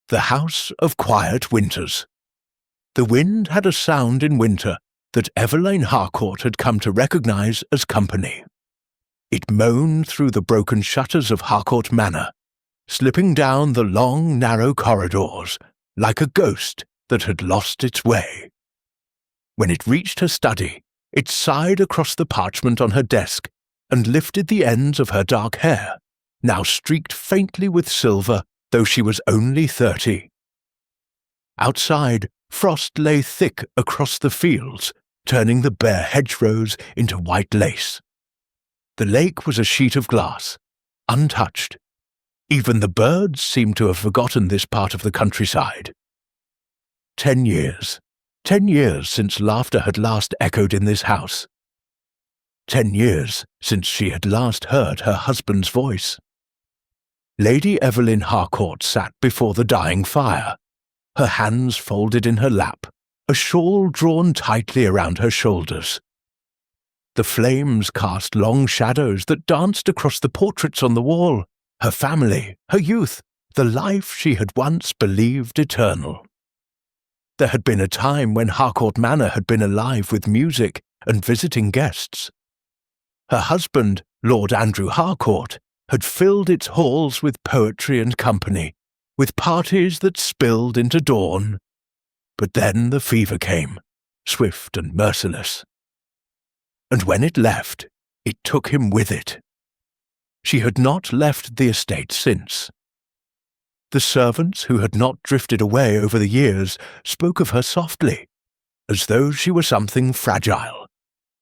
The House of Quiet Winters. The wind had a sound in winter that Eveline Harcourt had come to recognise as company. It moaned through the broken shutters of Harcourt Manor, slipping down the long, narrow corridors like a ghost that had lost its way. When it reached her study, it sighed across the parchment on her desk and lifted the ends of her dark hair, now streaked faintly with silver, though she was only 30. Outside, frost lay thick across the fields, turning the bare hedgerows into white lace. The lake was a sheet of glass, untouched. Even the birds seemed to have forgotten this part of the countryside. 10 years. 10 years since laughter had last echoed in this house. 10 years since she had last heard her husband's voice. Lady Eveline Harcourt sat before the dying fire, her hands folded in her lap, a shawl drawn tightly around her shoulders. The flames cast long shadows that danced across the portraits on the wall, her family, her youth, the life she had once believed eternal. There had been a time when Harcourt Manor had been alive with music and visiting guests. Her husband, Lord Andrew Harcourt, had filled its halls with poetry and company, with parties that spilled into dawn. But then the fever came, swift and merciless. And when it left, it took him with it. She had not left the estate since. The servants who had not drifted away over the years spoke of her softly, as though she were something fragile,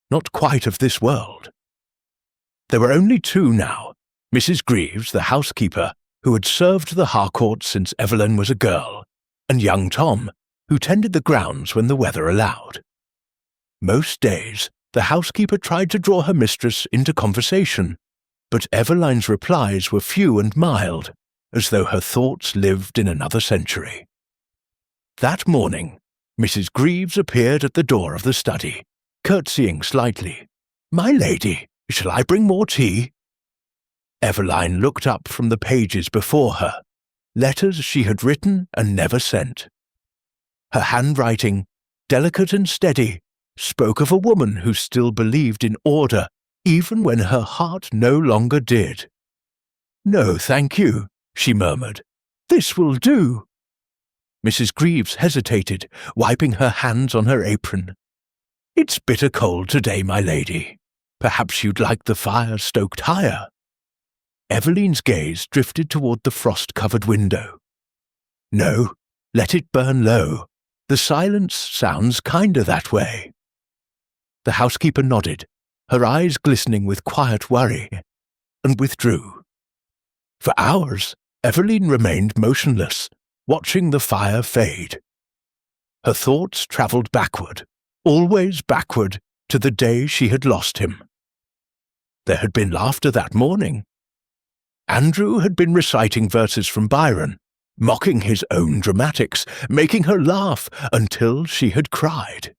not quite of this world. There were only two now, Mrs. Greaves, the housekeeper, who had served the Harcourts since Eveline was a girl, and young Tom, who tended the grounds when the weather allowed. Most days, the housekeeper tried to draw her mistress into conversation, but Eveline's replies were few and mild, as though her thoughts lived in another century. That morning, Mrs. Greaves appeared at the door of the study, curtsying slightly. "My lady, shall I bring more tea?" Eveline looked up from the pages before her, letters she had written and never sent. Her handwriting, delicate and steady, spoke of a woman who still believed in order, even when her heart no longer did. "No, thank you," she murmured. "This will do." Mrs. Greaves hesitated, wiping her hands on her apron. "It's bitter cold today, my lady. Perhaps you'd like the fire stoked higher." Eveline's gaze drifted toward the frost-covered window. "No, let it burn low. The silence sounds kinder that way." The housekeeper nodded, her eyes glistening with quiet worry, and withdrew. For hours, Eveline remained motionless, watching the fire fade. Her thoughts travelled backward, always backward, to the day she had lost him. There had been laughter that morning. Andrew had been reciting verses from Byron, mocking his own dramatics, making her laugh until she had cried.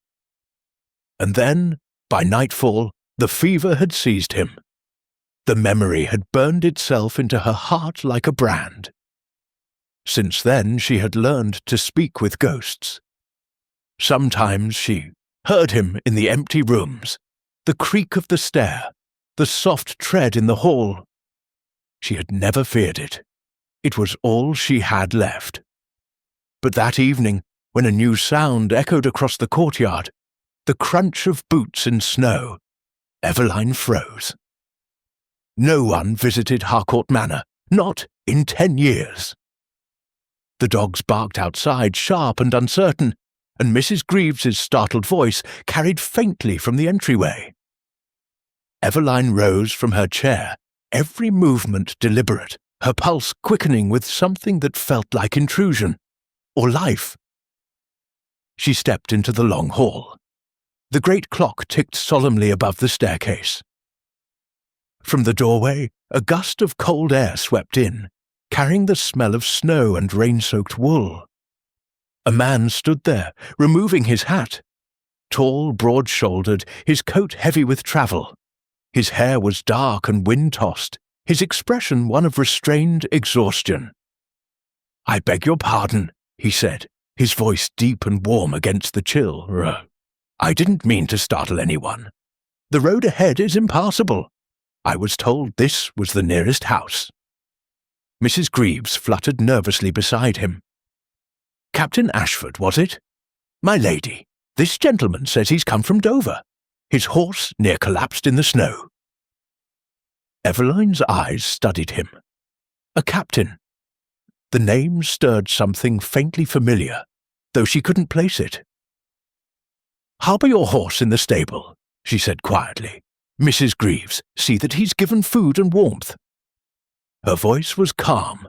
And then, by nightfall, the fever had seized him. The memory had burned itself into her heart like a brand. Since then she had learned to speak with ghosts. Sometimes she heard him in the empty rooms, the creak of the stair, the soft tread in the hall. She had never feared it. It was all she had left. But that evening, when a new sound echoed across the courtyard, the crunch of boots in snow, Eveline froze. No one visited Harcourt Manor, not in 10 years. The dogs barked outside, sharp and uncertain, and Mrs. Greaves's startled voice carried faintly from the entryway. Eveline rose from her chair, every movement deliberate, her pulse quickening with something that felt like intrusion, or life. She stepped into the long hall. The great clock ticked solemnly above the staircase. From the doorway, a gust of cold air swept in, carrying the smell of snow and rain-soaked wool. A man stood there, removing his hat. Tall, broad-shouldered, his coat heavy with travel. His hair was dark and wind-tossed, his expression one of restrained exhaustion. "I beg your pardon," he said, his voice deep and warm against the chill. "I didn't mean to startle anyone. The road ahead is impassable. I was told this was the nearest house." Mrs. Greaves fluttered nervously beside him. "Captain Ashford, was it? My lady, this gentleman says he's come from Dover. His horse near collapsed in the snow." Eveline's eyes studied him. A captain. The name stirred something faintly familiar, though she couldn't place it. "Harbour your horse in the stable," she said quietly. "Mrs. Greaves, see that he's given food and warmth." Her voice was calm,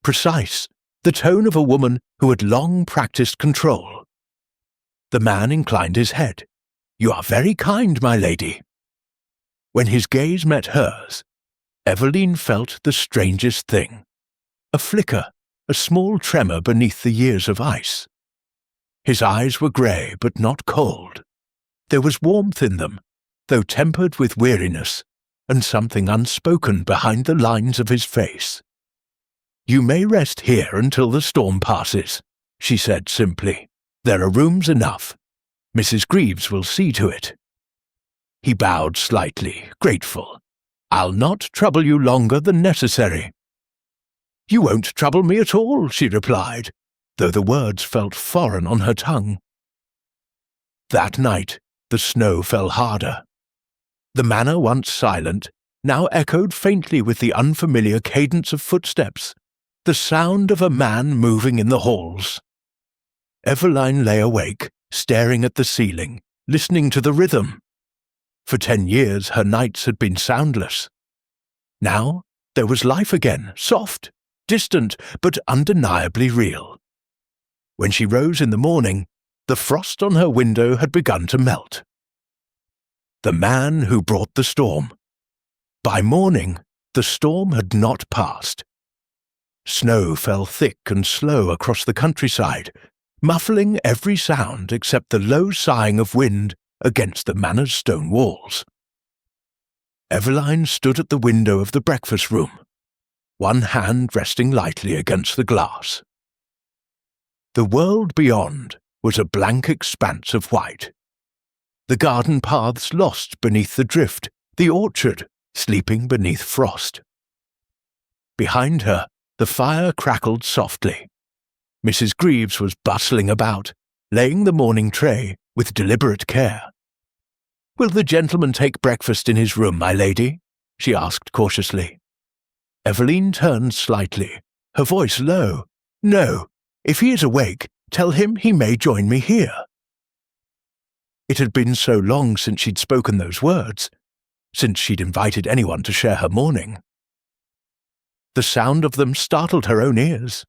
precise, the tone of a woman who had long practiced control. The man inclined his head. "You are very kind, my lady." When his gaze met hers, Eveline felt the strangest thing. A flicker, a small tremor beneath the years of ice. His eyes were grey but not cold. There was warmth in them, though tempered with weariness, and something unspoken behind the lines of his face. "You may rest here until the storm passes," she said simply. "There are rooms enough. Mrs. Greaves will see to it." He bowed slightly, grateful. "I'll not trouble you longer than necessary." "You won't trouble me at all," she replied, though the words felt foreign on her tongue. That night, the snow fell harder. The manor, once silent, now echoed faintly with the unfamiliar cadence of footsteps, the sound of a man moving in the halls. Eveline lay awake, staring at the ceiling, listening to the rhythm. For 10 years her nights had been soundless. Now there was life again, soft, distant, but undeniably real. When she rose in the morning, the frost on her window had begun to melt. The man who brought the storm. By morning, the storm had not passed. Snow fell thick and slow across the countryside, muffling every sound except the low sighing of wind against the manor's stone walls. Eveline stood at the window of the breakfast room, one hand resting lightly against the glass. The world beyond was a blank expanse of white. The garden paths lost beneath the drift, the orchard sleeping beneath frost. Behind her, the fire crackled softly. Mrs. Greaves was bustling about, laying the morning tray with deliberate care. "Will the gentleman take breakfast in his room, my lady?" she asked cautiously. Eveline turned slightly, her voice low. "No, if he is awake, tell him he may join me here." It had been so long since she'd spoken those words, since she'd invited anyone to share her morning. The sound of them startled her own ears.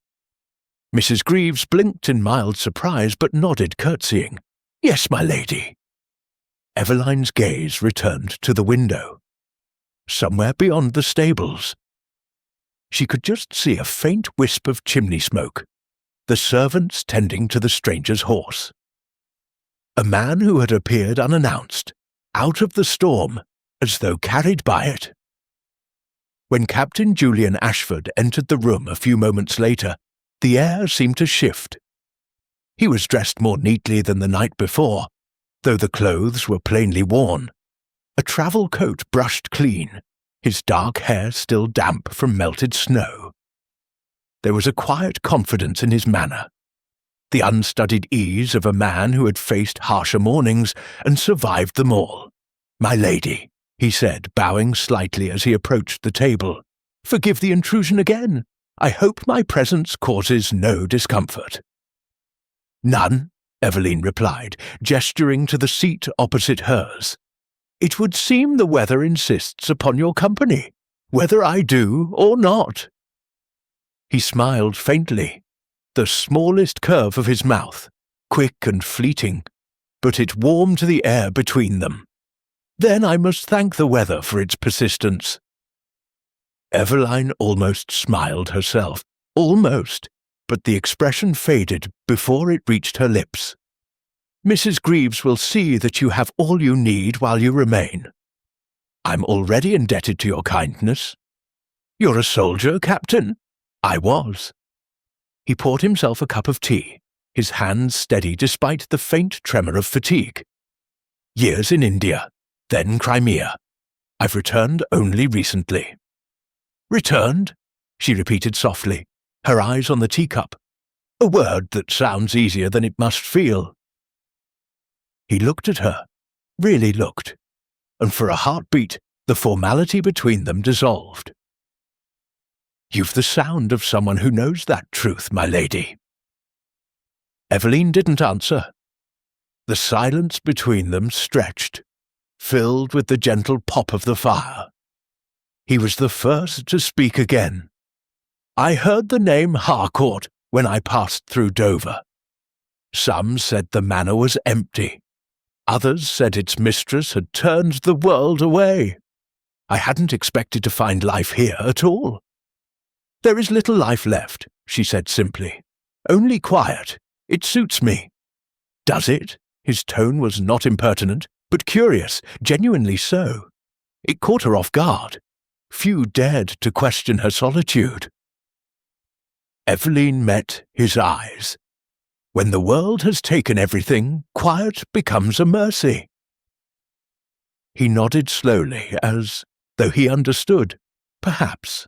Mrs. Greaves blinked in mild surprise but nodded curtsying. "Yes, my lady." Eveline's gaze returned to the window. Somewhere beyond the stables, she could just see a faint wisp of chimney smoke, the servants tending to the stranger's horse. A man who had appeared unannounced, out of the storm, as though carried by it. When Captain Julian Ashford entered the room a few moments later, the air seemed to shift. He was dressed more neatly than the night before, though the clothes were plainly worn. A travel coat brushed clean, his dark hair still damp from melted snow. There was a quiet confidence in his manner, the unstudied ease of a man who had faced harsher mornings and survived them all. "My lady," he said, bowing slightly as he approached the table, "forgive the intrusion again. I hope my presence causes no discomfort." "None," Eveline replied, gesturing to the seat opposite hers. "It would seem the weather insists upon your company, whether I do or not." He smiled faintly, the smallest curve of his mouth, quick and fleeting, but it warmed the air between them. "Then I must thank the weather for its persistence." Eveline almost smiled herself, almost, but the expression faded before it reached her lips. "Mrs. Greaves will see that you have all you need while you remain. I'm already indebted to your kindness. You're a soldier, Captain?" "I was." He poured himself a cup of tea, his hands steady despite the faint tremor of fatigue. Years in India, then Crimea. I've returned only recently. Returned? She repeated softly, her eyes on the teacup. A word that sounds easier than it must feel. He looked at her, really looked, and for a heartbeat, the formality between them dissolved. You've the sound of someone who knows that truth, my lady. Eveline didn't answer. The silence between them stretched, filled with the gentle pop of the fire. He was the first to speak again. I heard the name Harcourt when I passed through Dover. Some said the manor was empty. Others said its mistress had turned the world away. I hadn't expected to find life here at all. There is little life left, she said simply. Only quiet. It suits me. Does it? His tone was not impertinent, but curious, genuinely so. It caught her off guard. Few dared to question her solitude. Eveline met his eyes. When the world has taken everything, quiet becomes a mercy. He nodded slowly as though he understood, perhaps,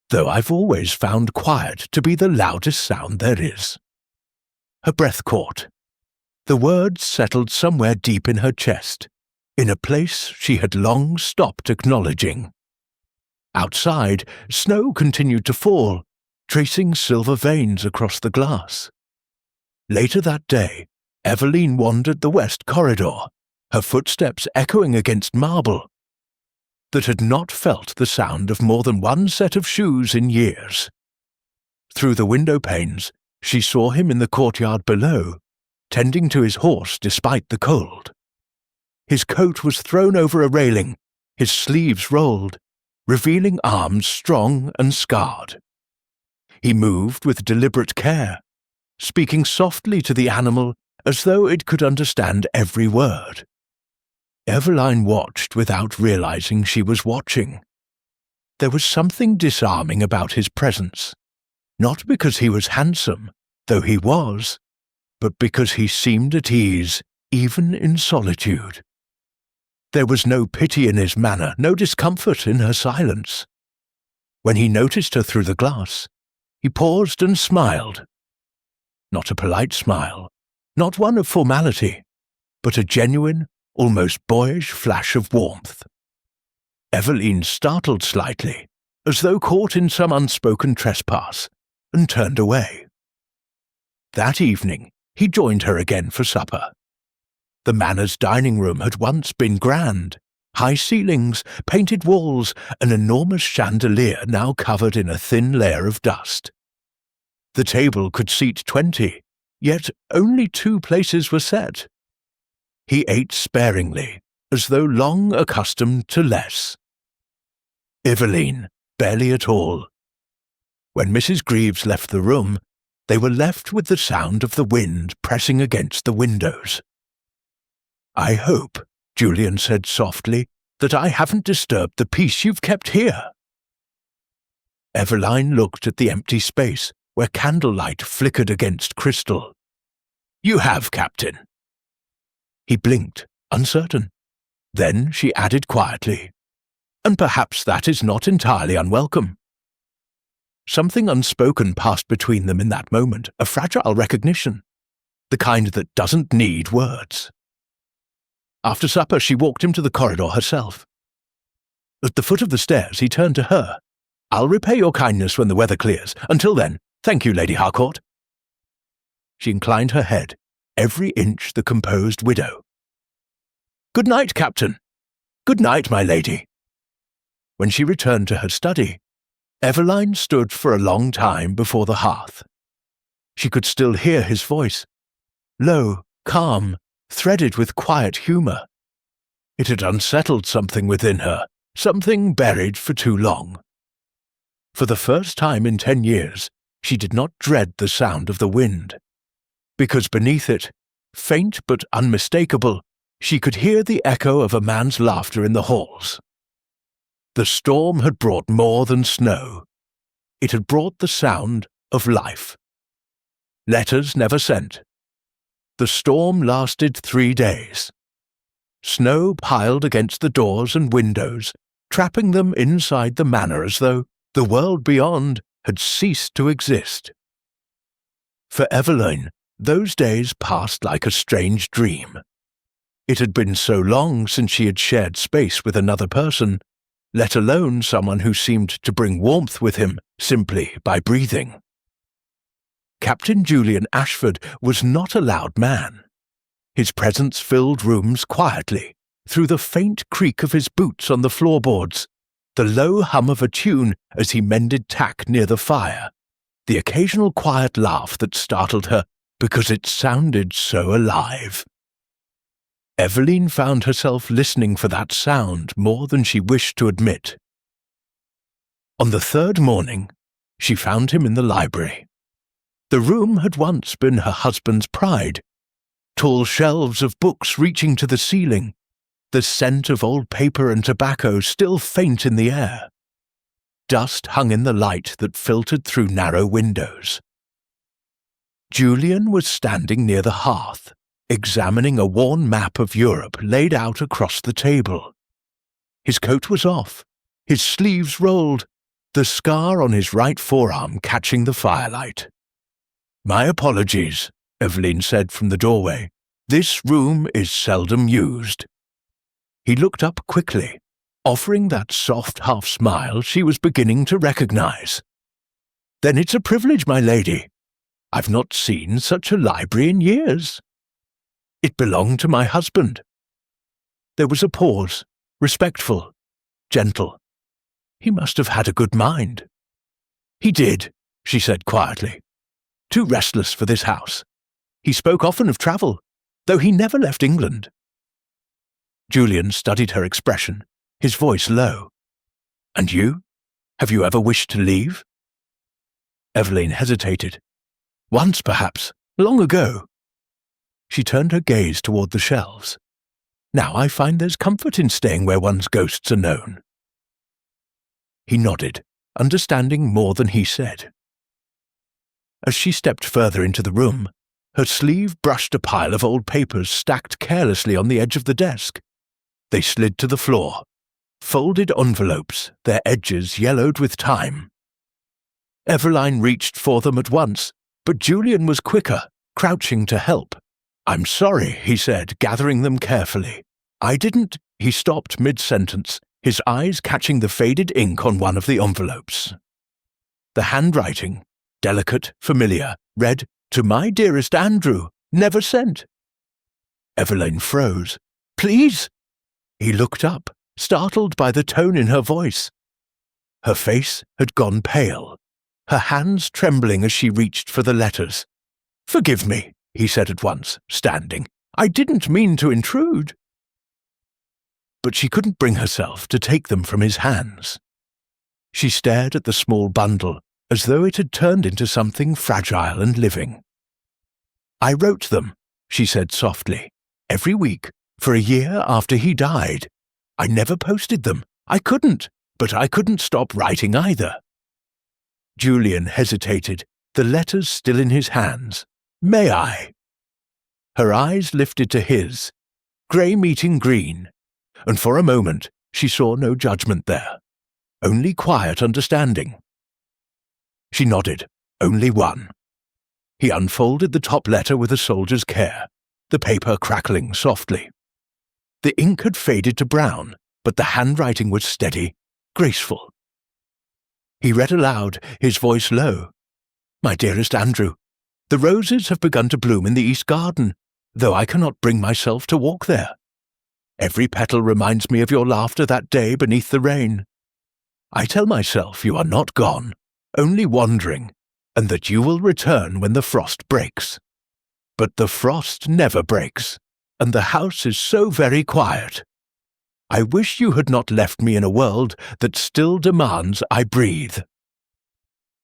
though I've always found quiet to be the loudest sound there is. Her breath caught. The words settled somewhere deep in her chest, in a place she had long stopped acknowledging. Outside, snow continued to fall, tracing silver veins across the glass. Later that day, Eveline wandered the west corridor, her footsteps echoing against marble that had not felt the sound of more than one set of shoes in years. Through the window panes, she saw him in the courtyard below, tending to his horse despite the cold. His coat was thrown over a railing, his sleeves rolled, revealing arms strong and scarred. He moved with deliberate care, speaking softly to the animal as though it could understand every word. Eveline watched without realizing she was watching. There was something disarming about his presence, not because he was handsome, though he was, but because he seemed at ease even in solitude. There was no pity in his manner, no discomfort in her silence. When he noticed her through the glass, he paused and smiled. Not a polite smile, not one of formality, but a genuine, almost boyish flash of warmth. Eveline startled slightly, as though caught in some unspoken trespass, and turned away. That evening, he joined her again for supper. The manor's dining room had once been grand. High ceilings, painted walls, an enormous chandelier now covered in a thin layer of dust. The table could seat 20, yet only 2 places were set. He ate sparingly, as though long accustomed to less. Eveline, barely at all. When Mrs. Greaves left the room, they were left with the sound of the wind pressing against the windows. I hope, Julian said softly, that I haven't disturbed the peace you've kept here. Eveline looked at the empty space where candlelight flickered against crystal. You have, Captain. He blinked, uncertain. Then she added quietly, and perhaps that is not entirely unwelcome. Something unspoken passed between them in that moment, a fragile recognition, the kind that doesn't need words. After supper, she walked him to the corridor herself. At the foot of the stairs, he turned to her. I'll repay your kindness when the weather clears. Until then, thank you, Lady Harcourt. She inclined her head, every inch the composed widow. Good night, Captain. Good night, my lady. When she returned to her study, Eveline stood for a long time before the hearth. She could still hear his voice, low, calm, threaded with quiet humour. It had unsettled something within her, something buried for too long. For the first time in 10 years, she did not dread the sound of the wind, because beneath it, faint but unmistakable, she could hear the echo of a man's laughter in the halls. The storm had brought more than snow. It had brought the sound of life. Letters never sent. The storm lasted 3 days. Snow piled against the doors and windows, trapping them inside the manor as though the world beyond had ceased to exist. For Evelyn, those days passed like a strange dream. It had been so long since she had shared space with another person, let alone someone who seemed to bring warmth with him simply by breathing. Captain Julian Ashford was not a loud man. His presence filled rooms quietly, through the faint creak of his boots on the floorboards, the low hum of a tune as he mended tack near the fire, the occasional quiet laugh that startled her because it sounded so alive. Evelyn found herself listening for that sound more than she wished to admit. On the third morning, she found him in the library. The room had once been her husband's pride. Tall shelves of books reaching to the ceiling, the scent of old paper and tobacco still faint in the air. Dust hung in the light that filtered through narrow windows. Julian was standing near the hearth, examining a worn map of Europe laid out across the table. His coat was off, his sleeves rolled, the scar on his right forearm catching the firelight. "My apologies," Evelyn said from the doorway. "This room is seldom used." He looked up quickly, offering that soft half-smile she was beginning to recognize. "Then it's a privilege, my lady. I've not seen such a library in years. It belonged to my husband." There was a pause, respectful, gentle. He must have had a good mind. "He did," she said quietly. "Too restless for this house. He spoke often of travel, though he never left England." Julian studied her expression, his voice low. "And you? Have you ever wished to leave?" Evelyn hesitated. "Once, perhaps, long ago." She turned her gaze toward the shelves. "Now I find there's comfort in staying where one's ghosts are known." He nodded, understanding more than he said. As she stepped further into the room, her sleeve brushed a pile of old papers stacked carelessly on the edge of the desk. They slid to the floor, folded envelopes, their edges yellowed with time. Evelyn reached for them at once, but Julian was quicker, crouching to help. "I'm sorry," he said, gathering them carefully. "I didn't—" He stopped mid-sentence, his eyes catching the faded ink on one of the envelopes. The handwriting, delicate, familiar, read, "To my dearest Andrew, never sent." Evelyn froze. "Please!" He looked up, startled by the tone in her voice. Her face had gone pale, her hands trembling as she reached for the letters. "Forgive me," he said at once, standing. "I didn't mean to intrude." But she couldn't bring herself to take them from his hands. She stared at the small bundle as though it had turned into something fragile and living. "I wrote them," she said softly, "every week, for a year after he died. I never posted them. I couldn't, but I couldn't stop writing either." Julian hesitated, the letters still in his hands. "May I?" Her eyes lifted to his, grey meeting green, and for a moment she saw no judgment there, only quiet understanding. She nodded, only one. He unfolded the top letter with a soldier's care, the paper crackling softly. The ink had faded to brown, but the handwriting was steady, graceful. He read aloud, his voice low. "My dearest Andrew, the roses have begun to bloom in the East Garden, though I cannot bring myself to walk there. Every petal reminds me of your laughter that day beneath the rain. I tell myself you are not gone, only wandering, and that you will return when the frost breaks. But the frost never breaks, and the house is so very quiet. I wish you had not left me in a world that still demands I breathe."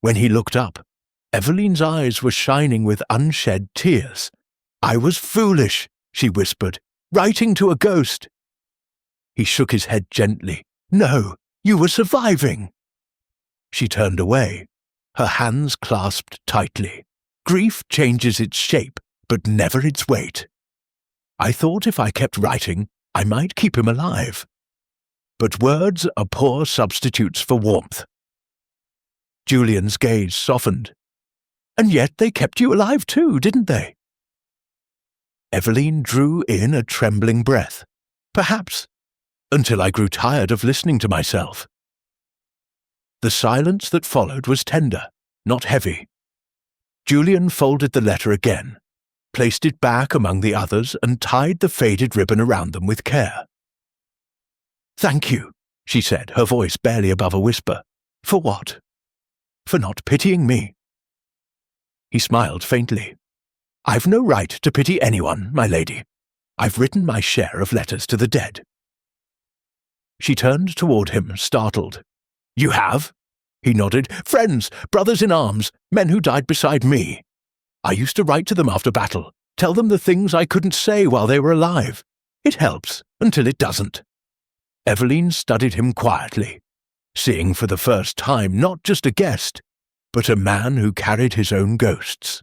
When he looked up, Evelyn's eyes were shining with unshed tears. "I was foolish," she whispered, "writing to a ghost." He shook his head gently. "No, you were surviving." She turned away, her hands clasped tightly, Grief changes its shape, but never its weight. I thought if I kept writing, I might keep him alive. But words are poor substitutes for warmth. Julian's gaze softened. And yet they kept you alive too, didn't they? Eveline drew in a trembling breath. Perhaps, until I grew tired of listening to myself. The silence that followed was tender, not heavy. Julian folded the letter again, placed it back among the others, and tied the faded ribbon around them with care. "Thank you," she said, her voice barely above a whisper. "For what? For not pitying me." He smiled faintly. "I've no right to pity anyone, my lady. I've written my share of letters to the dead." She turned toward him, startled. "You have?" He nodded. "Friends, brothers in arms, men who died beside me. I used to write to them after battle, tell them the things I couldn't say while they were alive. It helps, until it doesn't." Eveline studied him quietly, seeing for the first time not just a guest, but a man who carried his own ghosts.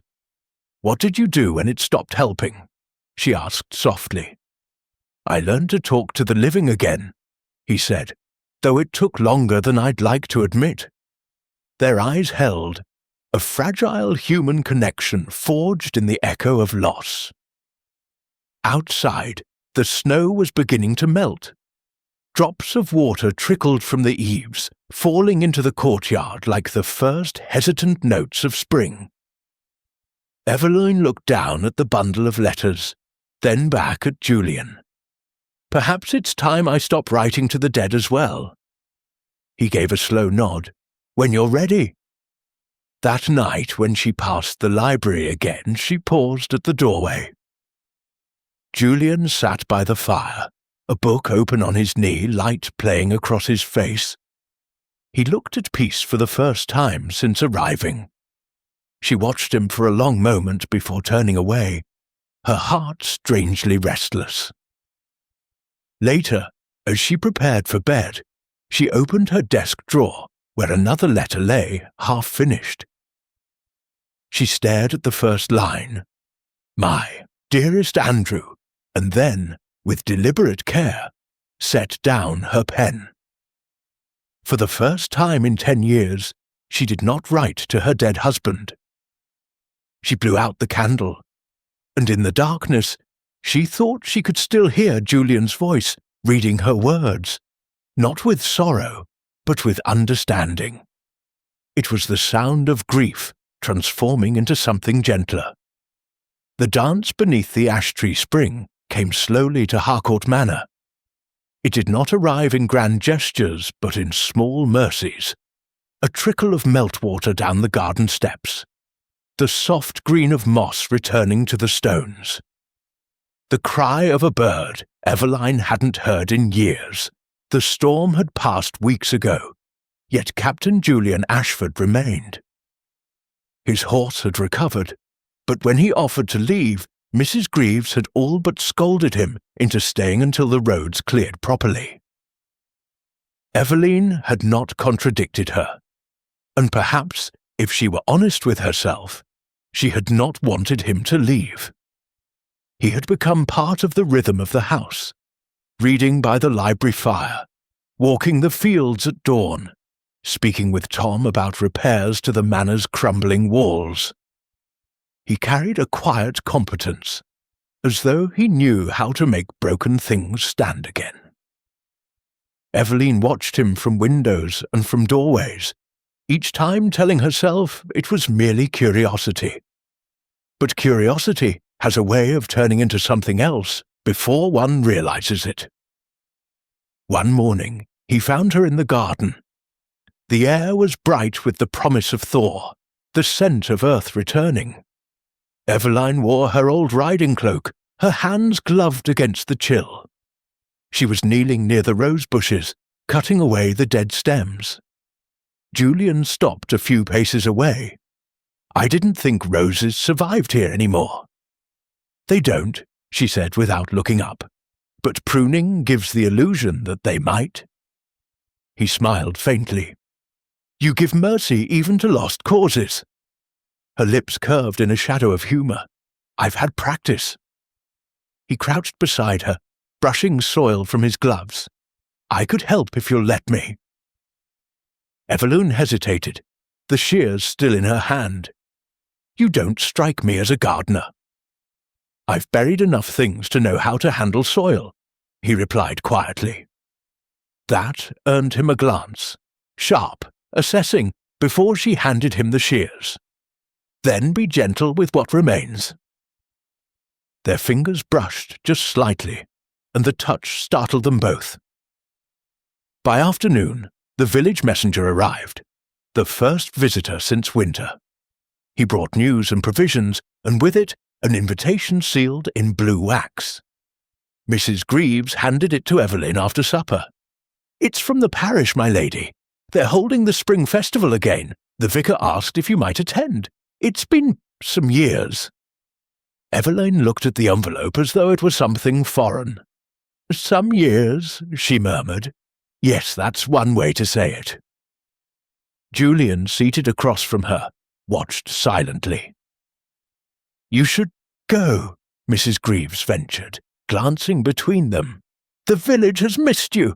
"What did you do when it stopped helping?" she asked softly. "I learned to talk to the living again," he said, though it took longer than I'd like to admit. Their eyes held, a fragile human connection forged in the echo of loss. Outside, the snow was beginning to melt. Drops of water trickled from the eaves, falling into the courtyard like the first hesitant notes of spring. Eveline looked down at the bundle of letters, then back at Julian. "Perhaps it's time I stop writing to the dead as well." He gave a slow nod. "When you're ready." That night, when she passed the library again, she paused at the doorway. Julian sat by the fire, a book open on his knee, light playing across his face. He looked at peace for the first time since arriving. She watched him for a long moment before turning away, her heart strangely restless. Later, as she prepared for bed, she opened her desk drawer, where another letter lay, half-finished. She stared at the first line, "My dearest Andrew," and then, with deliberate care, set down her pen. For the first time in 10 years, she did not write to her dead husband. She blew out the candle, and in the darkness, she thought she could still hear Julian's voice reading her words, not with sorrow, but with understanding. It was the sound of grief transforming into something gentler. The dance beneath the ash-tree spring came slowly to Harcourt Manor. It did not arrive in grand gestures, but in small mercies. A trickle of meltwater down the garden steps. The soft green of moss returning to the stones. The cry of a bird Eveline hadn't heard in years. The storm had passed weeks ago, yet Captain Julian Ashford remained. His horse had recovered, but when he offered to leave, Mrs. Greaves had all but scolded him into staying until the roads cleared properly. Eveline had not contradicted her, and perhaps, if she were honest with herself, she had not wanted him to leave. He had become part of the rhythm of the house, reading by the library fire, walking the fields at dawn, speaking with Tom about repairs to the manor's crumbling walls. He carried a quiet competence, as though he knew how to make broken things stand again. Eveline watched him from windows and from doorways, each time telling herself it was merely curiosity. But curiosity has a way of turning into something else before one realizes it. One morning, he found her in the garden. The air was bright with the promise of thaw, the scent of earth returning. Eveline wore her old riding cloak, her hands gloved against the chill. She was kneeling near the rose bushes, cutting away the dead stems. Julian stopped a few paces away. "I didn't think roses survived here anymore." "They don't," she said without looking up, "but pruning gives the illusion that they might." He smiled faintly. "You give mercy even to lost causes." Her lips curved in a shadow of humour. "I've had practice." He crouched beside her, brushing soil from his gloves. "I could help if you'll let me." Evelyn hesitated, the shears still in her hand. "You don't strike me as a gardener." "I've buried enough things to know how to handle soil," he replied quietly. That earned him a glance, sharp, assessing, before she handed him the shears. "Then be gentle with what remains." Their fingers brushed just slightly, and the touch startled them both. By afternoon, the village messenger arrived, the first visitor since winter. He brought news and provisions, and with it, an invitation sealed in blue wax. Mrs. Greaves handed it to Evelyn after supper. "It's from the parish, my lady. They're holding the spring festival again. The vicar asked if you might attend. It's been some years." Evelyn looked at the envelope as though it were something foreign. "Some years," she murmured. "Yes, that's one way to say it." Julian, seated across from her, watched silently. "You should go," Mrs. Greaves ventured, glancing between them. "The village has missed you.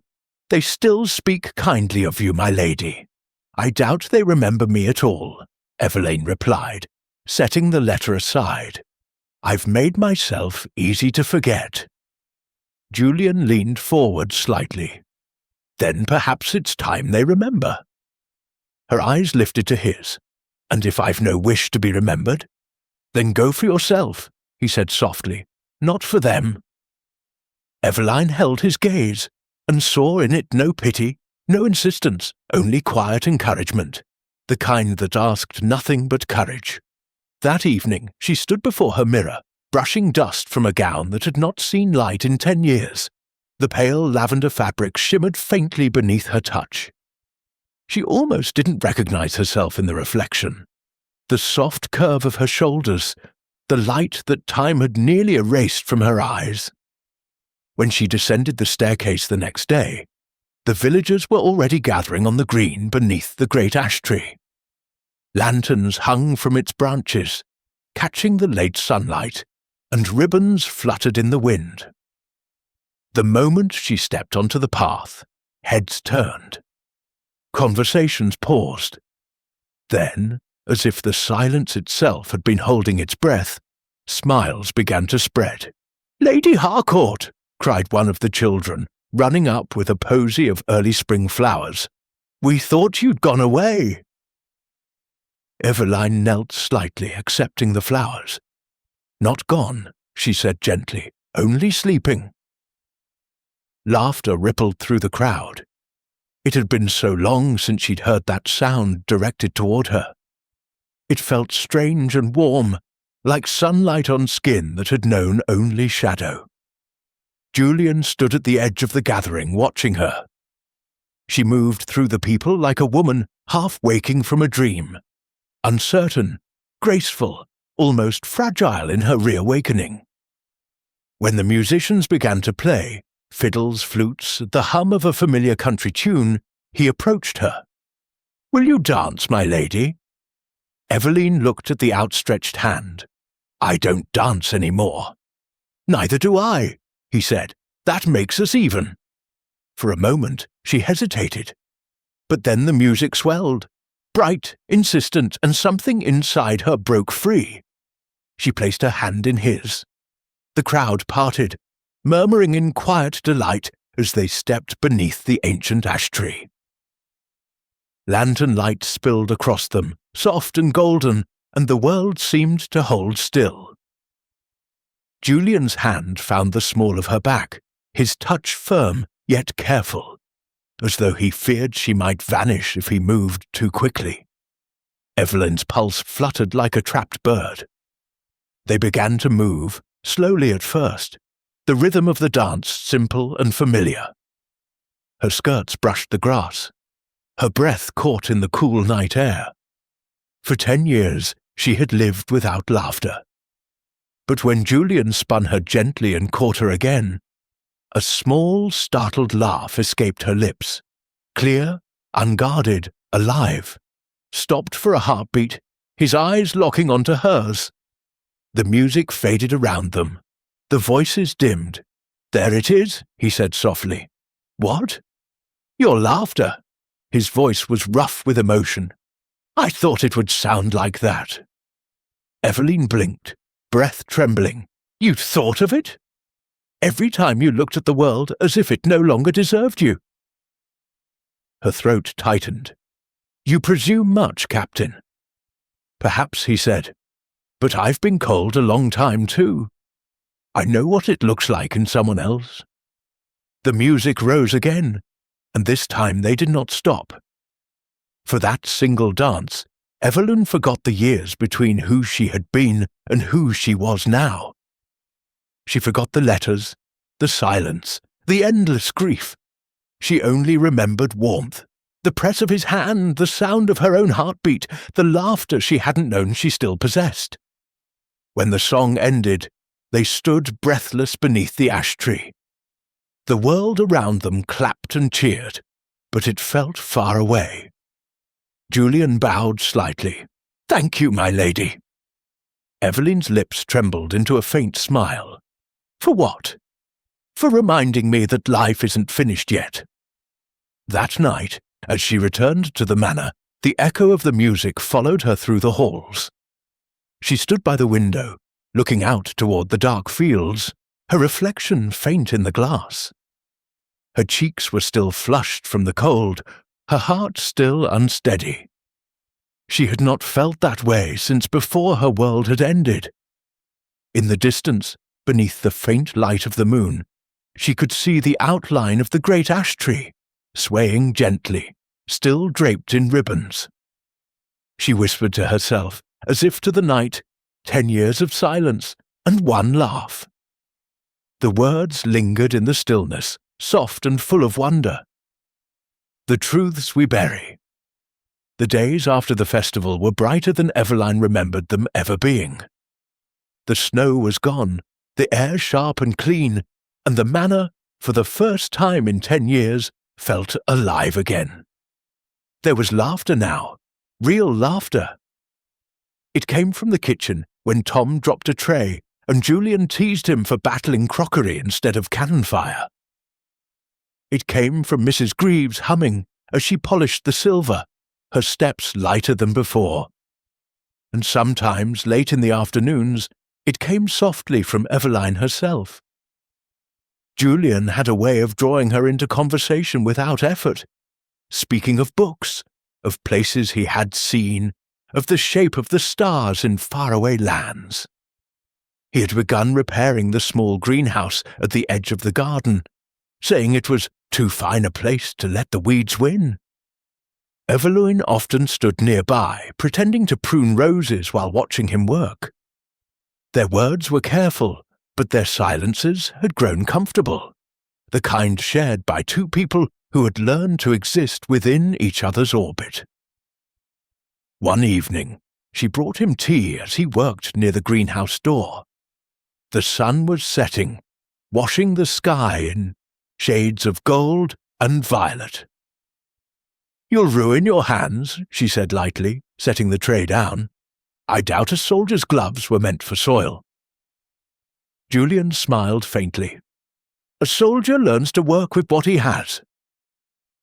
They still speak kindly of you, my lady." "I doubt they remember me at all," Evelyn replied, setting the letter aside. "I've made myself easy to forget." Julian leaned forward slightly. "Then perhaps it's time they remember." Her eyes lifted to his. "And if I've no wish to be remembered?" "Then go for yourself," he said softly. "Not for them." Evelyn held his gaze, and saw in it no pity, no insistence, only quiet encouragement, the kind that asked nothing but courage. That evening she stood before her mirror, brushing dust from a gown that had not seen light in 10 years. The pale lavender fabric shimmered faintly beneath her touch. She almost didn't recognize herself in the reflection. The soft curve of her shoulders, the light that time had nearly erased from her eyes. When she descended the staircase the next day, the villagers were already gathering on the green beneath the great ash tree. Lanterns hung from its branches, catching the late sunlight, and ribbons fluttered in the wind. The moment she stepped onto the path, heads turned. Conversations paused. Then, as if the silence itself had been holding its breath, smiles began to spread. "Lady Harcourt!" cried one of the children, running up with a posy of early spring flowers. "We thought you'd gone away." Evelyn knelt slightly, accepting the flowers. "Not gone," she said gently, "only sleeping." Laughter rippled through the crowd. It had been so long since she'd heard that sound directed toward her. It felt strange and warm, like sunlight on skin that had known only shadow. Julian stood at the edge of the gathering, watching her. She moved through the people like a woman half waking from a dream, uncertain, graceful, almost fragile in her reawakening. When the musicians began to play, fiddles, flutes, the hum of a familiar country tune, he approached her. "Will you dance, my lady?" Evelyn looked at the outstretched hand. "I don't dance any more." "Neither do I," he said. "That makes us even." For a moment she hesitated. But then the music swelled, bright, insistent, and something inside her broke free. She placed her hand in his. The crowd parted, murmuring in quiet delight as they stepped beneath the ancient ash tree. Lantern light spilled across them, soft and golden, and the world seemed to hold still. Julian's hand found the small of her back, his touch firm yet careful, as though he feared she might vanish if he moved too quickly. Evelyn's pulse fluttered like a trapped bird. They began to move, slowly at first, the rhythm of the dance simple and familiar. Her skirts brushed the grass. Her breath caught in the cool night air. For 10 years she had lived without laughter. But when Julian spun her gently and caught her again, a small, startled laugh escaped her lips, clear, unguarded, alive, stopped for a heartbeat, his eyes locking onto hers. The music faded around them. The voices dimmed. "There it is," he said softly. "What?" "Your laughter." His voice was rough with emotion. "I thought it would sound like that." Evelyn blinked, breath trembling. "You'd thought of it? Every time you looked at the world as if it no longer deserved you." Her throat tightened. "You presume much, Captain." "Perhaps," he said, "but I've been cold a long time too. I know what it looks like in someone else." The music rose again, and this time they did not stop. For that single dance, Evelyn forgot the years between who she had been and who she was now. She forgot the letters, the silence, the endless grief. She only remembered warmth, the press of his hand, the sound of her own heartbeat, the laughter she hadn't known she still possessed. When the song ended, they stood breathless beneath the ash tree. The world around them clapped and cheered, but it felt far away. Julian bowed slightly. "Thank you, my lady." Evelyn's lips trembled into a faint smile. "For what?" "For reminding me that life isn't finished yet." That night, as she returned to the manor, the echo of the music followed her through the halls. She stood by the window, looking out toward the dark fields, her reflection faint in the glass. Her cheeks were still flushed from the cold, her heart still unsteady. She had not felt that way since before her world had ended. In the distance, beneath the faint light of the moon, she could see the outline of the great ash tree, swaying gently, still draped in ribbons. She whispered to herself, as if to the night, 10 years of silence and one laugh. The words lingered in the stillness, soft and full of wonder. The truths we bury. The days after the festival were brighter than Eveline remembered them ever being. The snow was gone, the air sharp and clean, and the manor, for the first time in 10 years, felt alive again. There was laughter now, real laughter. It came from the kitchen when Tom dropped a tray and Julian teased him for battling crockery instead of cannon fire. It came from Mrs. Greaves humming as she polished the silver, her steps lighter than before. And sometimes, late in the afternoons, it came softly from Eveline herself. Julian had a way of drawing her into conversation without effort, speaking of books, of places he had seen, of the shape of the stars in faraway lands. He had begun repairing the small greenhouse at the edge of the garden, saying it was too fine a place to let the weeds win. Evelyn often stood nearby, pretending to prune roses while watching him work. Their words were careful, but their silences had grown comfortable, the kind shared by two people who had learned to exist within each other's orbit. One evening, she brought him tea as he worked near the greenhouse door. The sun was setting, washing the sky in shades of gold and violet. "You'll ruin your hands," she said lightly, setting the tray down. "I doubt a soldier's gloves were meant for soil." Julian smiled faintly. "A soldier learns to work with what he has.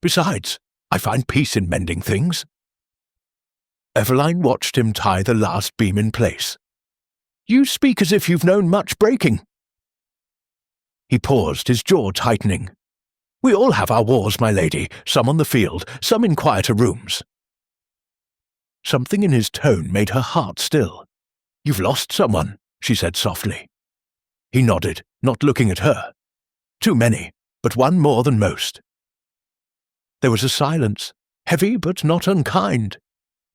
Besides, I find peace in mending things." Eveline watched him tie the last beam in place. "You speak as if you've known much breaking." He paused, his jaw tightening. "We all have our wars, my lady, some on the field, some in quieter rooms." Something in his tone made her heart still. "You've lost someone," she said softly. He nodded, not looking at her. "Too many, but one more than most." There was a silence, heavy but not unkind.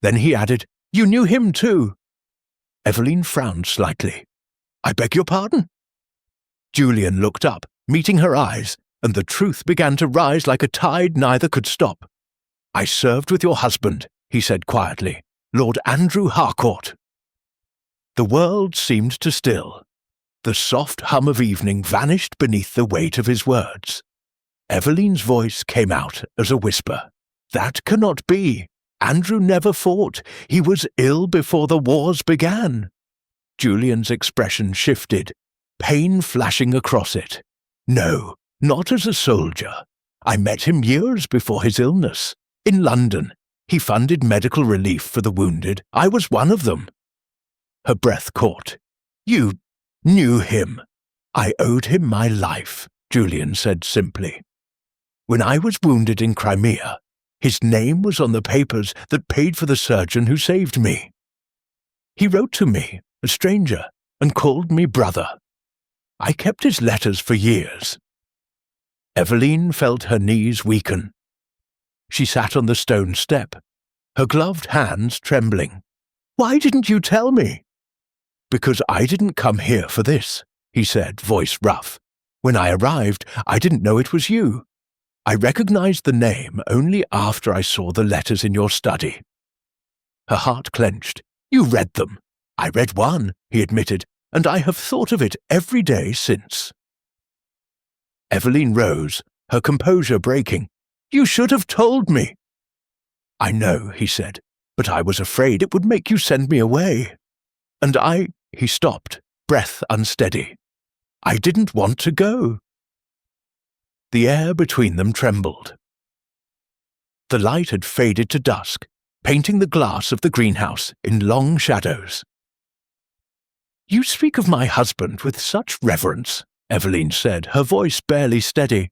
Then he added, "You knew him too." Evelyn frowned slightly. "I beg your pardon?" Julian looked up, meeting her eyes, and the truth began to rise like a tide neither could stop. "I served with your husband," he said quietly, "Lord Andrew Harcourt." The world seemed to still. The soft hum of evening vanished beneath the weight of his words. Evelyn's voice came out as a whisper. "That cannot be. Andrew never fought. He was ill before the wars began." Julian's expression shifted, pain flashing across it. "No, not as a soldier. I met him years before his illness. In London. He funded medical relief for the wounded. I was one of them." Her breath caught. "You knew him." "I owed him my life," Julian said simply. "When I was wounded in Crimea, his name was on the papers that paid for the surgeon who saved me. He wrote to me, a stranger, and called me brother. I kept his letters for years." Eveline felt her knees weaken. She sat on the stone step, her gloved hands trembling. "Why didn't you tell me?" "Because I didn't come here for this," he said, voice rough. "When I arrived, I didn't know it was you. I recognized the name only after I saw the letters in your study." Her heart clenched. "You read them." "I read one," he admitted, "and I have thought of it every day since." Eveline rose, her composure breaking. "You should have told me." "I know," he said, "but I was afraid it would make you send me away. And he stopped, breath unsteady. "I didn't want to go." The air between them trembled. The light had faded to dusk, painting the glass of the greenhouse in long shadows. "You speak of my husband with such reverence," Eveline said, her voice barely steady.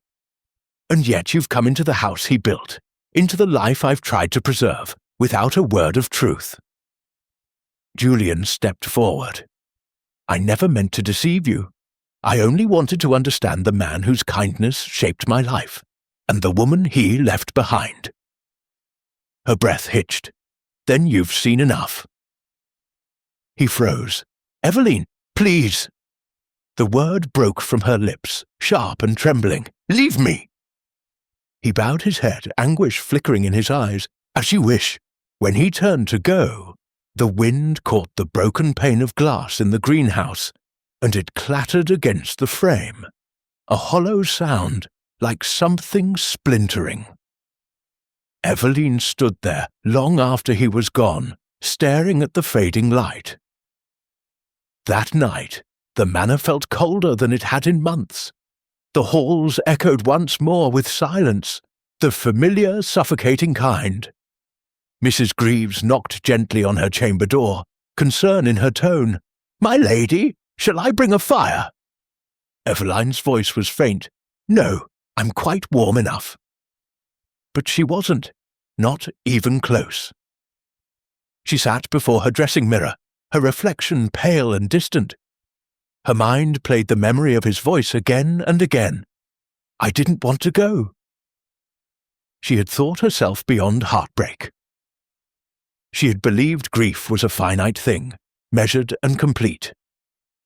"And yet you've come into the house he built, into the life I've tried to preserve, without a word of truth." Julian stepped forward. "I never meant to deceive you. I only wanted to understand the man whose kindness shaped my life, and the woman he left behind." Her breath hitched. "Then you've seen enough." He froze. "Eveline, please." The word broke from her lips, sharp and trembling. "Leave me." He bowed his head, anguish flickering in his eyes. "As you wish." When he turned to go, the wind caught the broken pane of glass in the greenhouse, and it clattered against the frame, a hollow sound like something splintering. Eveline stood there long after he was gone, staring at the fading light. That night, the manor felt colder than it had in months. The halls echoed once more with silence, the familiar, suffocating kind. Mrs. Greaves knocked gently on her chamber door, concern in her tone. "My lady, shall I bring a fire?" Eveline's voice was faint. "No, I'm quite warm enough." But she wasn't, not even close. She sat before her dressing mirror, her reflection pale and distant. Her mind played the memory of his voice again and again. "I didn't want to go." She had thought herself beyond heartbreak. She had believed grief was a finite thing, measured and complete.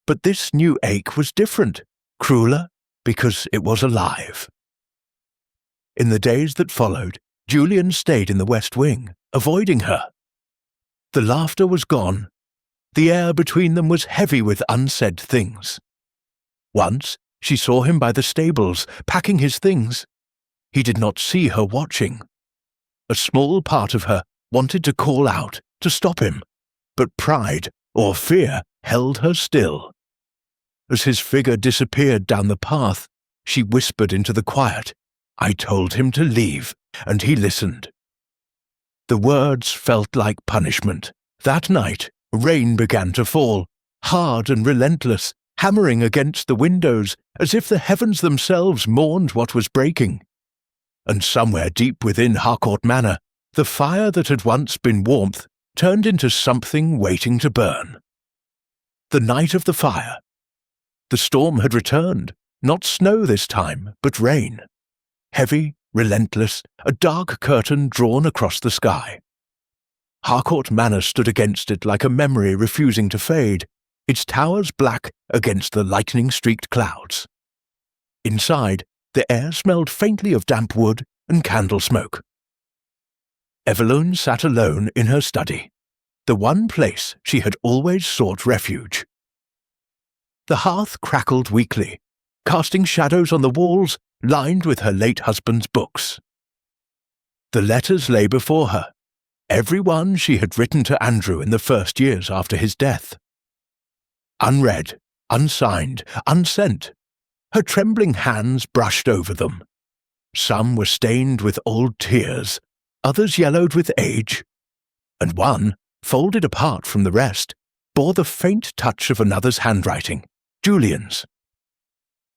But this new ache was different, crueler, because it was alive. In the days that followed, Julian stayed in the West Wing, avoiding her. The laughter was gone. The air between them was heavy with unsaid things. Once, she saw him by the stables, packing his things. He did not see her watching. A small part of her wanted to call out, to stop him, but pride, or fear, held her still. As his figure disappeared down the path, she whispered into the quiet, "I told him to leave, and he listened." The words felt like punishment. That night, rain began to fall, hard and relentless, hammering against the windows, as if the heavens themselves mourned what was breaking. And somewhere deep within Harcourt Manor, the fire that had once been warmth turned into something waiting to burn. The night of the fire. The storm had returned, not snow this time, but rain. Heavy, relentless, a dark curtain drawn across the sky. Harcourt Manor stood against it like a memory refusing to fade, its towers black against the lightning-streaked clouds. Inside, the air smelled faintly of damp wood and candle smoke. Eveline sat alone in her study, the one place she had always sought refuge. The hearth crackled weakly, casting shadows on the walls lined with her late husband's books. The letters lay before her, every one she had written to Andrew in the first years after his death. Unread, unsigned, unsent, her trembling hands brushed over them. Some were stained with old tears, others yellowed with age, and one, folded apart from the rest, bore the faint touch of another's handwriting, Julian's.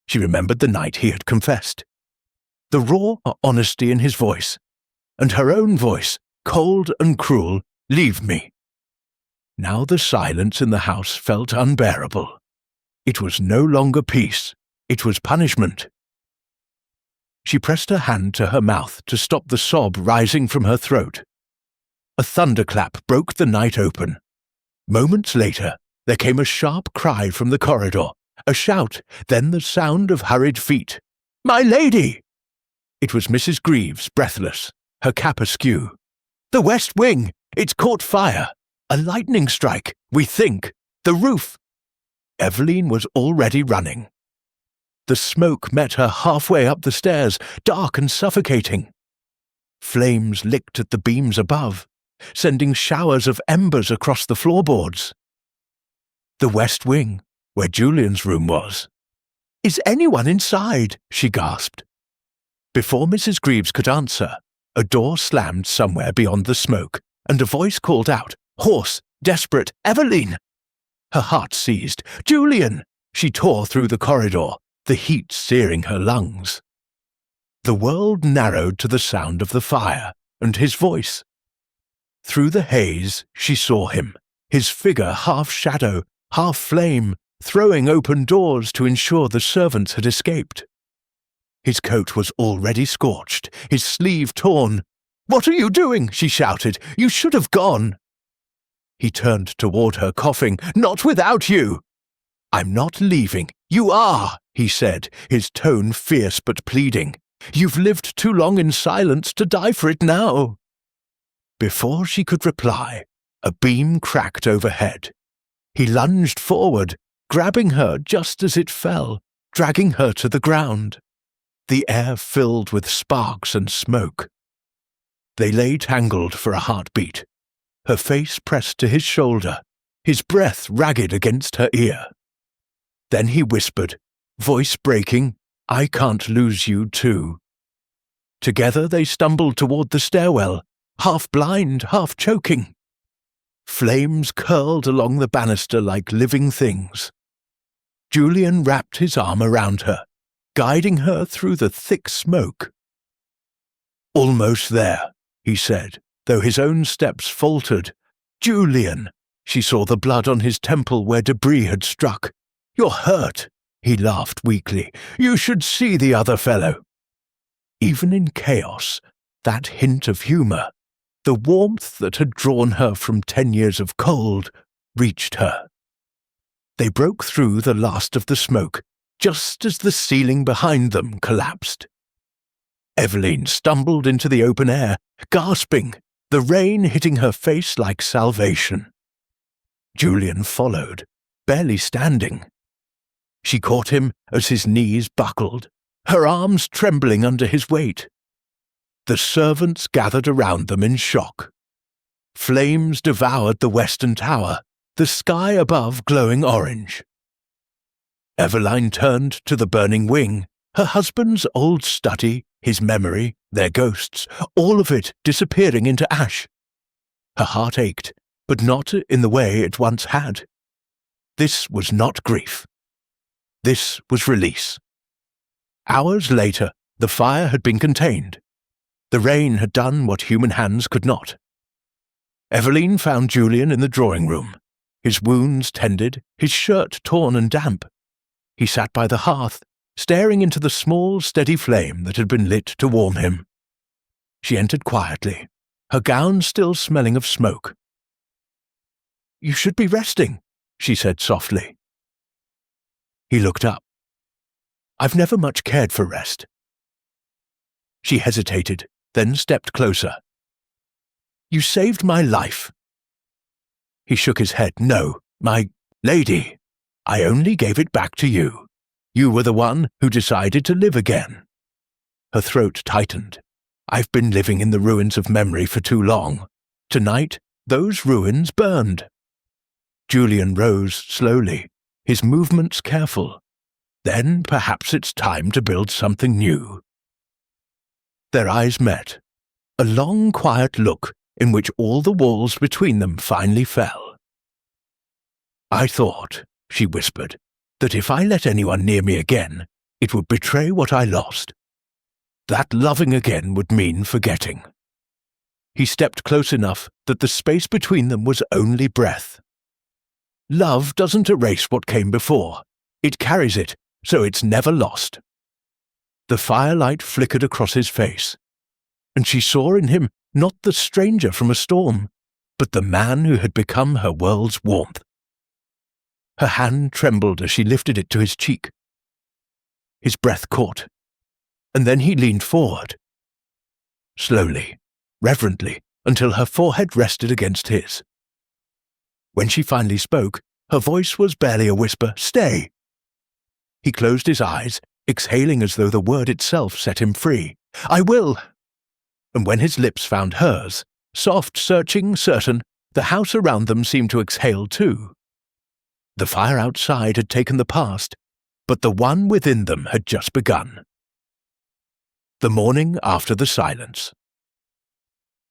She remembered the night he had confessed, the raw honesty in his voice, and her own voice, cold and cruel, "Leave me." Now the silence in the house felt unbearable. It was no longer peace, it was punishment. She pressed her hand to her mouth to stop the sob rising from her throat. A thunderclap broke the night open. Moments later, there came a sharp cry from the corridor, a shout, then the sound of hurried feet. "My lady!" It was Mrs. Greaves, breathless, her cap askew. "The west wing! It's caught fire! A lightning strike, we think! The roof!" Eveline was already running. The smoke met her halfway up the stairs, dark and suffocating. Flames licked at the beams above, sending showers of embers across the floorboards. The west wing, where Julian's room was. "Is anyone inside?" she gasped. Before Mrs. Greaves could answer, a door slammed somewhere beyond the smoke, and a voice called out, hoarse, desperate, "Eveline!" Her heart seized. "Julian!" She tore through the corridor, the heat searing her lungs. The world narrowed to the sound of the fire, and his voice. Through the haze she saw him, his figure half shadow, half flame, throwing open doors to ensure the servants had escaped. His coat was already scorched, his sleeve torn. "What are you doing?" she shouted. "You should have gone." He turned toward her, coughing. "Not without you!" "I'm not leaving. You are," he said, his tone fierce but pleading. "You've lived too long in silence to die for it now." Before she could reply, a beam cracked overhead. He lunged forward, grabbing her just as it fell, dragging her to the ground. The air filled with sparks and smoke. They lay tangled for a heartbeat, her face pressed to his shoulder, his breath ragged against her ear. Then he whispered, voice breaking, "I can't lose you too." Together they stumbled toward the stairwell, half blind, half choking. Flames curled along the banister like living things. Julian wrapped his arm around her, guiding her through the thick smoke. "Almost there," he said, though his own steps faltered. "Julian!" She saw the blood on his temple where debris had struck. "You're hurt," he laughed weakly. "You should see the other fellow." Even in chaos, that hint of humour, the warmth that had drawn her from 10 years of cold, reached her. They broke through the last of the smoke, just as the ceiling behind them collapsed. Eveline stumbled into the open air, gasping, the rain hitting her face like salvation. Julian followed, barely standing. She caught him as his knees buckled, her arms trembling under his weight. The servants gathered around them in shock. Flames devoured the western tower, the sky above glowing orange. Eveline turned to the burning wing, her husband's old study, his memory, their ghosts, all of it disappearing into ash. Her heart ached, but not in the way it once had. This was not grief. This was release. Hours later, the fire had been contained. The rain had done what human hands could not. Eveline found Julian in the drawing room, his wounds tended, his shirt torn and damp. He sat by the hearth, staring into the small, steady flame that had been lit to warm him. She entered quietly, her gown still smelling of smoke. "You should be resting," she said softly. He looked up. "I've never much cared for rest." She hesitated, then stepped closer. "You saved my life." He shook his head. "No, my lady. I only gave it back to you. You were the one who decided to live again." Her throat tightened. "I've been living in the ruins of memory for too long. Tonight, those ruins burned. Julian rose slowly, his movements careful. Then perhaps it's time to build something new. Their eyes met, a long, quiet look in which all the walls between them finally fell. "I thought," she whispered, "that if I let anyone near me again, it would betray what I lost. That loving again would mean forgetting." He stepped close enough that the space between them was only breath. Love doesn't erase what came before. It carries it, so it's never lost. The firelight flickered across his face, and she saw in him not the stranger from a storm, but the man who had become her world's warmth. Her hand trembled as she lifted it to his cheek. His breath caught, and then he leaned forward. Slowly, reverently, until her forehead rested against his. When she finally spoke, her voice was barely a whisper, "Stay." He closed his eyes, exhaling as though the word itself set him free. "I will." And when his lips found hers, soft, searching, certain, the house around them seemed to exhale too. The fire outside had taken the past, but the one within them had just begun. The morning after the silence.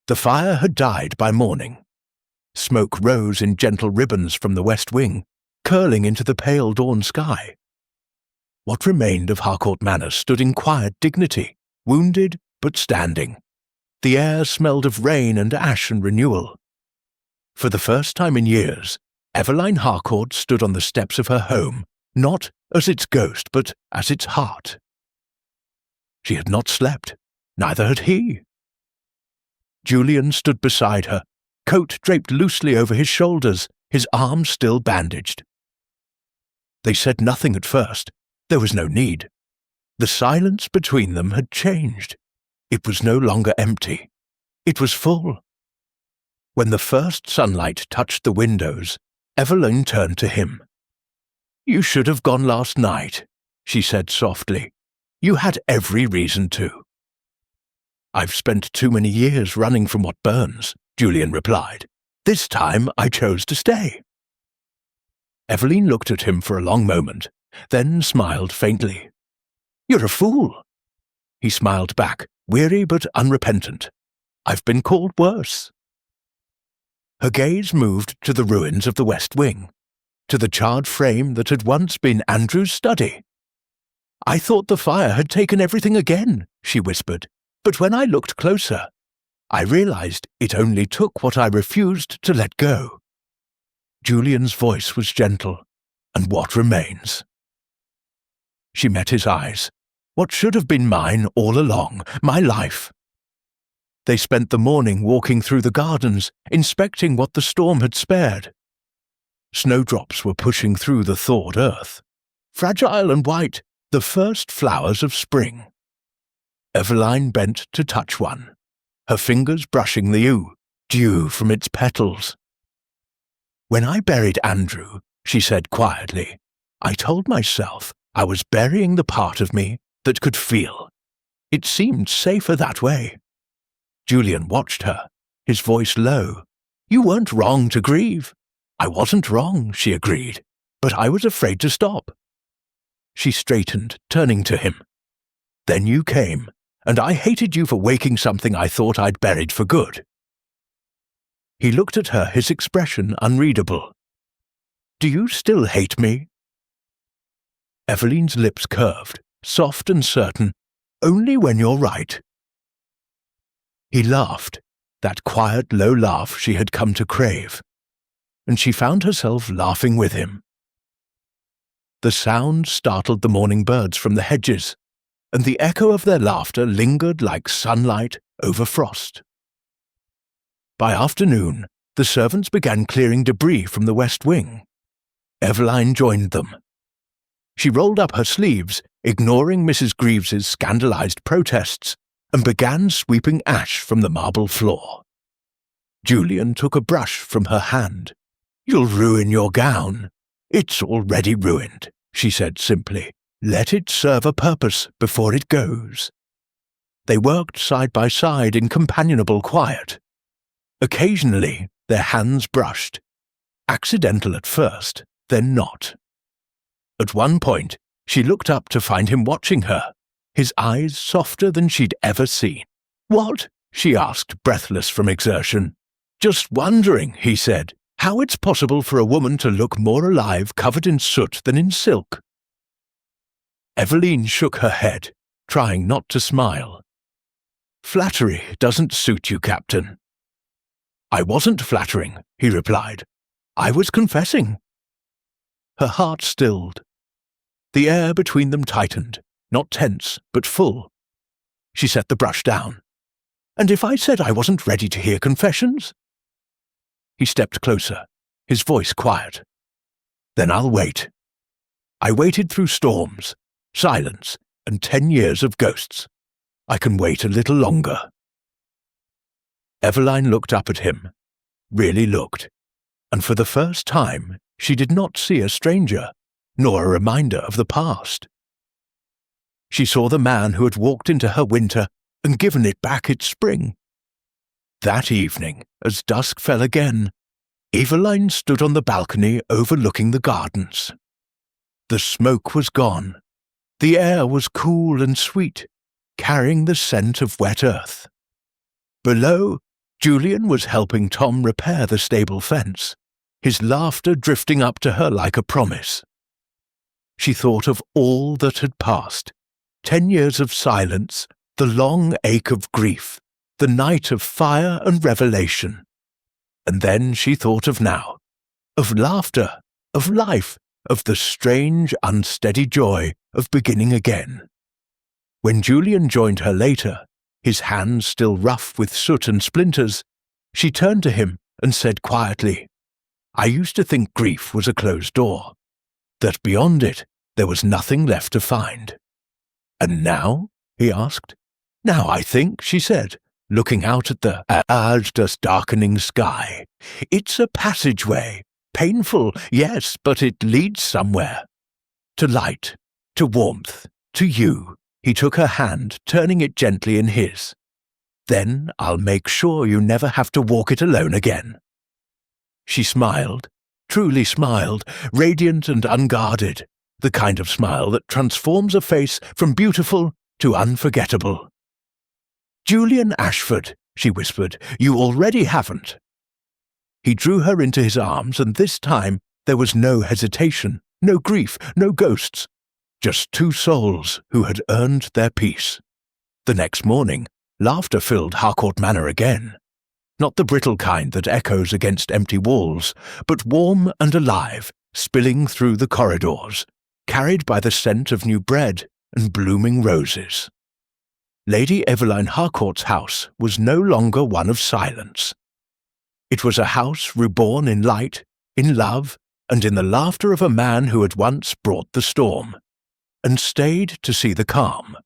The fire had died by morning. Smoke rose in gentle ribbons from the west wing, curling into the pale dawn sky. What remained of Harcourt Manor stood in quiet dignity, wounded but standing. The air smelled of rain and ash and renewal. For the first time in years, Eveline Harcourt stood on the steps of her home, not as its ghost, but as its heart. She had not slept, neither had he. Julian stood beside her, coat draped loosely over his shoulders, his arms still bandaged. They said nothing at first. There was no need. The silence between them had changed. It was no longer empty. It was full. When the first sunlight touched the windows, Eveline turned to him. "You should have gone last night," she said softly. "You had every reason to." "I've spent too many years running from what burns," Julian replied. "This time I chose to stay." Eveline looked at him for a long moment, then smiled faintly. "You're a fool." He smiled back, weary but unrepentant. "I've been called worse." Her gaze moved to the ruins of the West Wing, to the charred frame that had once been Andrew's study. "I thought the fire had taken everything again," she whispered, "but when I looked closer, I realized it only took what I refused to let go." Julian's voice was gentle. "And what remains?" She met his eyes. What should have been mine all along, my life. They spent the morning walking through the gardens, inspecting what the storm had spared. Snowdrops were pushing through the thawed earth. Fragile and white, the first flowers of spring. Eveline bent to touch one, her fingers brushing the dew from its petals. "When I buried Andrew," she said quietly, "I told myself I was burying the part of me that could feel. It seemed safer that way." Julian watched her, his voice low. "You weren't wrong to grieve." "I wasn't wrong," she agreed, "but I was afraid to stop." She straightened, turning to him. "Then you came, and I hated you for waking something I thought I'd buried for good." He looked at her, his expression unreadable. "Do you still hate me?" Eveline's lips curved, soft and certain. "Only when you're right." He laughed, that quiet, low laugh she had come to crave, and she found herself laughing with him. The sound startled the morning birds from the hedges, and the echo of their laughter lingered like sunlight over frost. By afternoon, the servants began clearing debris from the West Wing. Eveline joined them. She rolled up her sleeves, ignoring Mrs. Greaves's scandalized protests, and began sweeping ash from the marble floor. Julian took a brush from her hand. "You'll ruin your gown." "It's already ruined," she said simply. "Let it serve a purpose before it goes." They worked side by side in companionable quiet. Occasionally, their hands brushed. Accidental at first, then not. At one point, she looked up to find him watching her, his eyes softer than she'd ever seen. "What?" she asked, breathless from exertion. "Just wondering," he said, "how it's possible for a woman to look more alive covered in soot than in silk." Eveline shook her head, trying not to smile. "Flattery doesn't suit you, Captain." "I wasn't flattering," he replied. "I was confessing." Her heart stilled. The air between them tightened, not tense, but full. She set the brush down. "And if I said I wasn't ready to hear confessions?" He stepped closer, his voice quiet. "Then I'll wait." I waited through storms, silence, and 10 years of ghosts. I can wait a little longer. Eveline looked up at him, really looked, and for the first time she did not see a stranger, nor a reminder of the past. She saw the man who had walked into her winter and given it back its spring. That evening, as dusk fell again, Eveline stood on the balcony overlooking the gardens. The smoke was gone. The air was cool and sweet, carrying the scent of wet earth. Below, Julian was helping Tom repair the stable fence, his laughter drifting up to her like a promise. She thought of all that had passed, 10 years of silence, the long ache of grief, the night of fire and revelation. And then she thought of now, of laughter, of life, of the strange, unsteady joy of beginning again. When Julian joined her later, his hands still rough with soot and splinters, she turned to him and said quietly, "I used to think grief was a closed door, that beyond it there was nothing left to find." "And now?" he asked. "Now I think," she said, looking out at the darkening sky, "it's a passageway. Painful, yes, but it leads somewhere. To light, to warmth, to you." He took her hand, turning it gently in his. "Then I'll make sure you never have to walk it alone again." She smiled, truly smiled, radiant and unguarded, the kind of smile that transforms a face from beautiful to unforgettable. "Julian Ashford," she whispered, "you already haven't." He drew her into his arms, and this time there was no hesitation, no grief, no ghosts, just two souls who had earned their peace. The next morning, laughter filled Harcourt Manor again. Not the brittle kind that echoes against empty walls, but warm and alive, spilling through the corridors, carried by the scent of new bread and blooming roses. Lady Eveline Harcourt's house was no longer one of silence. It was a house reborn in light, in love, and in the laughter of a man who had once brought the storm, and stayed to see the calm.